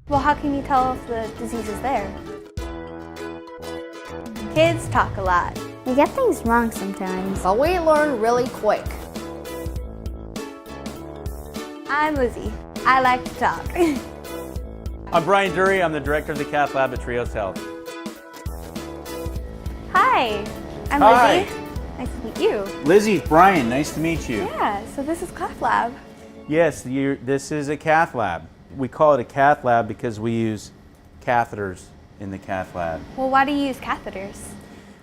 Well, how can you tell if the disease is there? Kids talk a lot. We get things wrong sometimes. But we learn really quick. I'm Lizzie. I like to talk. I'm Brian Dury. I'm the director of the Cath Lab at Trios Health. Hi, I'm Hi. Lizzie. Nice to meet you. Lizzie, Brian, nice to meet you. Yeah, so this is Cath Lab. Yes, this is a Cath Lab. We call it a Cath Lab because we use catheters in the Cath Lab. Well, why do you use catheters?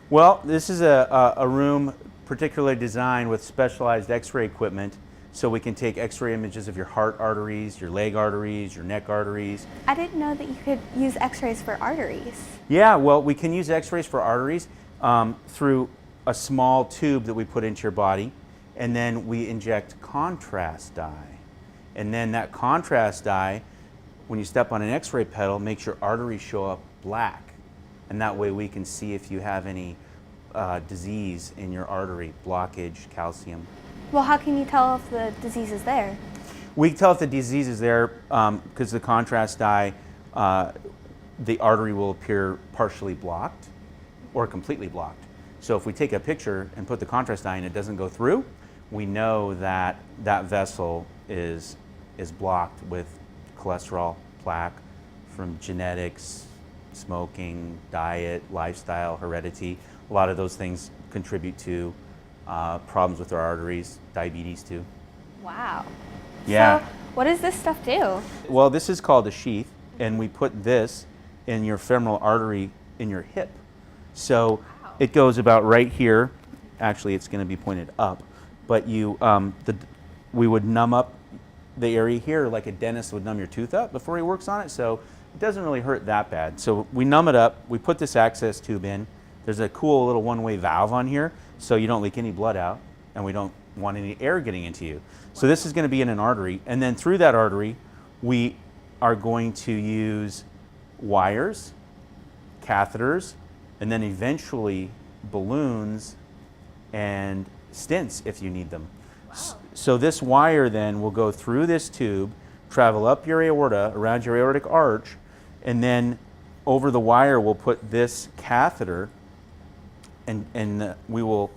Well, this is a room particularly designed with specialized X-ray equipment, so we can take X-ray images of your heart arteries, your leg arteries, your neck arteries. I didn't know that you could use x-rays for arteries. Yeah, well, we can use X-rays for arteries through a small tube that we put into your body, and then we inject contrast dye. And then that contrast dye, when you step on an X-ray pedal, makes your arteries show up black. And that way we can see if you have any disease in your artery, blockage, calcium. Well, how can you tell if the disease is there? We can tell if the disease is there because the contrast dye, the artery will appear partially blocked or completely blocked. So if we take a picture and put the contrast dye and it doesn't go through, we know that that vessel is blocked with cholesterol, plaque from genetics, smoking, diet, lifestyle, heredity. A lot of those things contribute to problems with our arteries, diabetes too. Wow. Yeah. So what does this stuff do? Well, this is called a sheath, and we put this in your femoral artery in your hip. So it goes about right here. Actually, it's going to be pointed up, but we would numb up the area here like a dentist would numb your tooth up before he works on it. So it doesn't really hurt that bad. So we numb it up. We put this access tube in. There's a cool little one-way valve on here, so you don't leak any blood out, and we don't want any air getting into you. So this is going to be in an artery, and then through that artery, we are going to use wires, catheters, and then eventually balloons and stents if you need them. Wow. So this wire then will go through this tube, travel up your aorta, around your aortic arch, and then over the wire we'll put this catheter, and we will,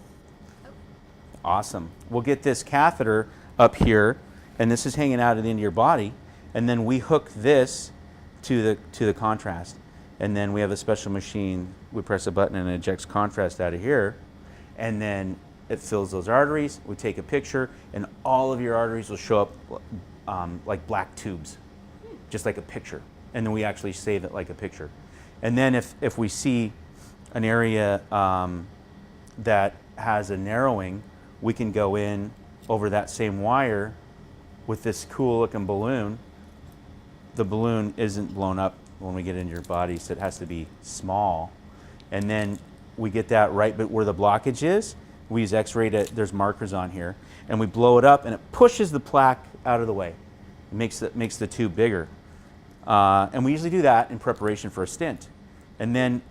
awesome. We'll get this catheter up here, and this is hanging out at the end of your body, and then we hook this to the contrast. And then we have a special machine, we press a button and it ejects contrast out of here, and then it fills those arteries. We take a picture, and all of your arteries will show up like black tubes, just like a picture. And then we actually save it like a picture. And then if we see an area that has a narrowing, we can go in over that same wire with this cool looking balloon. The balloon isn't blown up when we get into your body, so it has to be small. And then we get that right but where the blockage is. We use X-ray there's markers on here, and we blow it up and it pushes the plaque out of the way. It makes the tube bigger. And we usually do that in preparation for a stent. And then,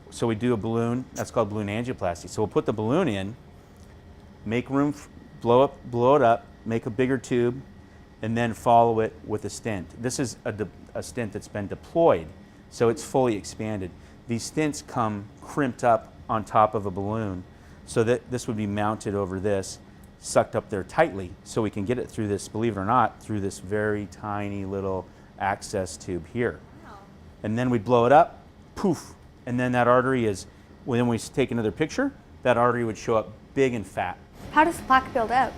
so we do a balloon, that's called balloon angioplasty. So we'll put the balloon in, make room, blow it up, make a bigger tube, and then follow it with a stent. This is a stent that's been deployed, so it's fully expanded. These stents come crimped up on top of a balloon, so that this would be mounted over this, sucked up there tightly, so we can get it through this, believe it or not, through this very tiny little access tube here. Wow. And then we blow it up, poof, and then that artery is, when we take another picture, that artery would show up big and fat. How does plaque build up?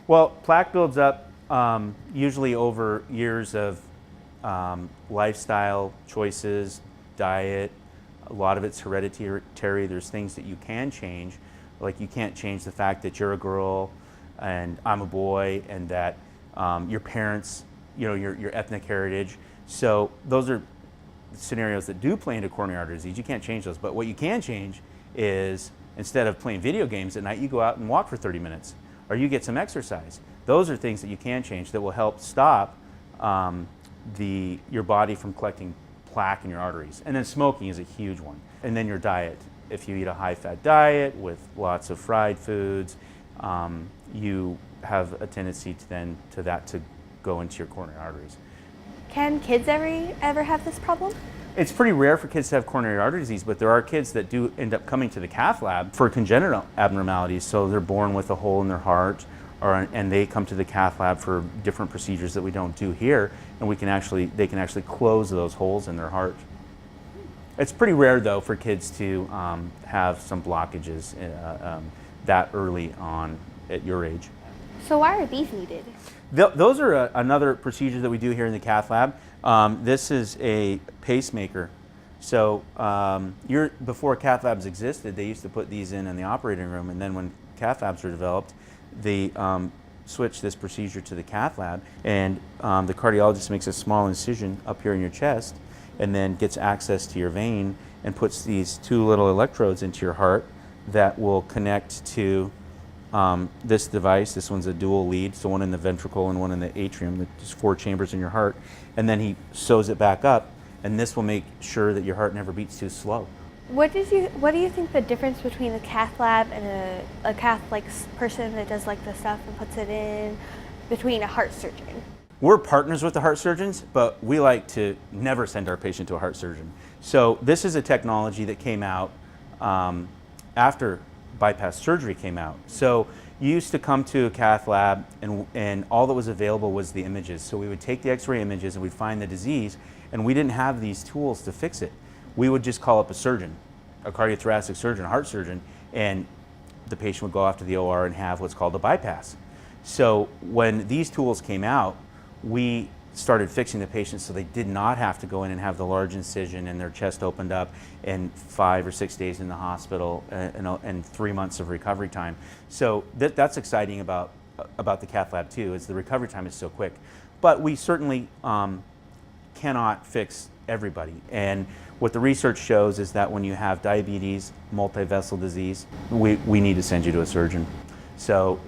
Well, plaque builds up usually over years of lifestyle choices, diet. A lot of it's hereditary. There's things that you can change, like you can't change the fact that you're a girl and I'm a boy, and that your parents, your ethnic heritage. So those are scenarios that do play into coronary artery disease. You can't change those, but what you can change is, instead of playing video games at night, you go out and walk for 30 minutes, or you get some exercise. Those are things that you can change that will help stop your body from collecting plaque in your arteries. And then smoking is a huge one. And then your diet. If you eat a high-fat diet with lots of fried foods, you have a tendency to go into your coronary arteries. Can kids ever have this problem? It's pretty rare for kids to have coronary artery disease, but there are kids that do end up coming to the cath lab for congenital abnormalities. So they're born with a hole in their heart, and they come to the cath lab for different procedures that we don't do here, and they can actually close those holes in their heart. It's pretty rare, though, for kids to have some blockages that early on at your age. So why are these needed? Those are another procedure that we do here in the cath lab. This is a pacemaker. So before cath labs existed, they used to put these in the operating room, and then when cath labs were developed, they switched this procedure to the cath lab, and the cardiologist makes a small incision up here in your chest, and then gets access to your vein and puts these two little electrodes into your heart that will connect to this device. This one's a dual lead, so one in the ventricle and one in the atrium. There's 4 chambers in your heart, and then he sews it back up, and this will make sure that your heart never beats too slow. What do you think the difference between the cath lab and a cath person that does the stuff and puts it in, between a heart surgeon? We're partners with the heart surgeons, but we like to never send our patient to a heart surgeon. So this is a technology that came out after bypass surgery came out. So you used to come to a cath lab, and all that was available was the images. So we would take the x-ray images and we'd find the disease, and we didn't have these tools to fix it. We would just call up a surgeon, a cardiothoracic surgeon, a heart surgeon, and the patient would go off to the OR and have what's called a bypass. So when these tools came out, we started fixing the patients so they did not have to go in and have the large incision and their chest opened up and 5 or 6 days in the hospital and 3 months of recovery time. So that's exciting about the cath lab too, is the recovery time is so quick. But we certainly cannot fix everybody. And what the research shows is that when you have diabetes, multi-vessel disease, we need to send you to a surgeon. So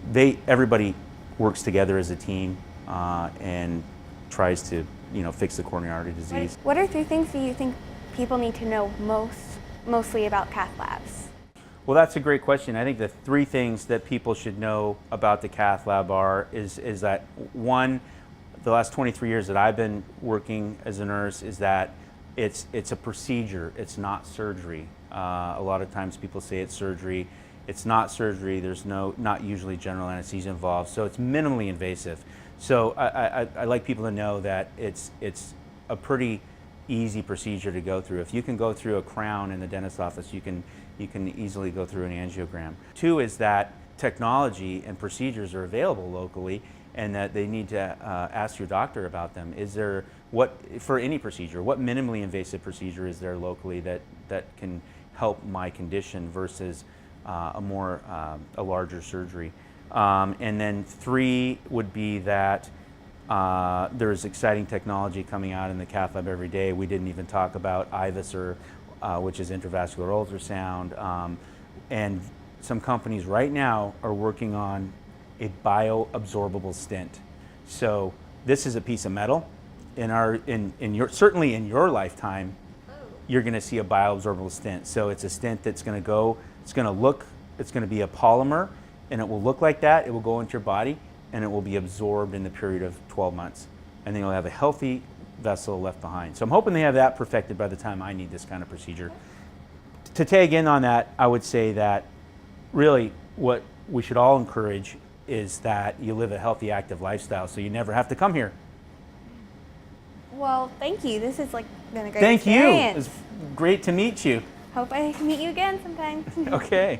everybody works together as a team and tries to fix the coronary artery disease. What are 3 things that you think people need to know mostly about cath labs? Well, that's a great question. I think the 3 things that people should know about the cath lab is that, one, the last 23 years that I've been working as a nurse, is that it's a procedure, it's not surgery. A lot of times people say it's surgery. It's not surgery. There's not usually general anesthesia involved, so it's minimally invasive. So I like people to know that it's a pretty easy procedure to go through. If you can go through a crown in the dentist's office, you can easily go through an angiogram. 2 is that technology and procedures are available locally, and that they need to ask your doctor about them. For any procedure, what minimally invasive procedure is there locally that can help my condition versus a larger surgery? And then 3 would be that there's exciting technology coming out in the cath lab every day. We didn't even talk about IVUS, which is intravascular ultrasound. And some companies right now are working on a bioabsorbable stent. So this is a piece of metal. Certainly in your lifetime, you're going to see a bioabsorbable stent. So it's a stent that's going to it's going to be a polymer, and it will look like that. It will go into your body, and it will be absorbed in the period of 12 months. And then you'll have a healthy vessel left behind. So I'm hoping they have that perfected by the time I need this kind of procedure. To tag in on that, I would say that really what we should all encourage is that you live a healthy, active lifestyle so you never have to come here. Well, thank you. This has been a great Thank you. experience. It was great to meet you. Hope I can meet you again sometime. Okay.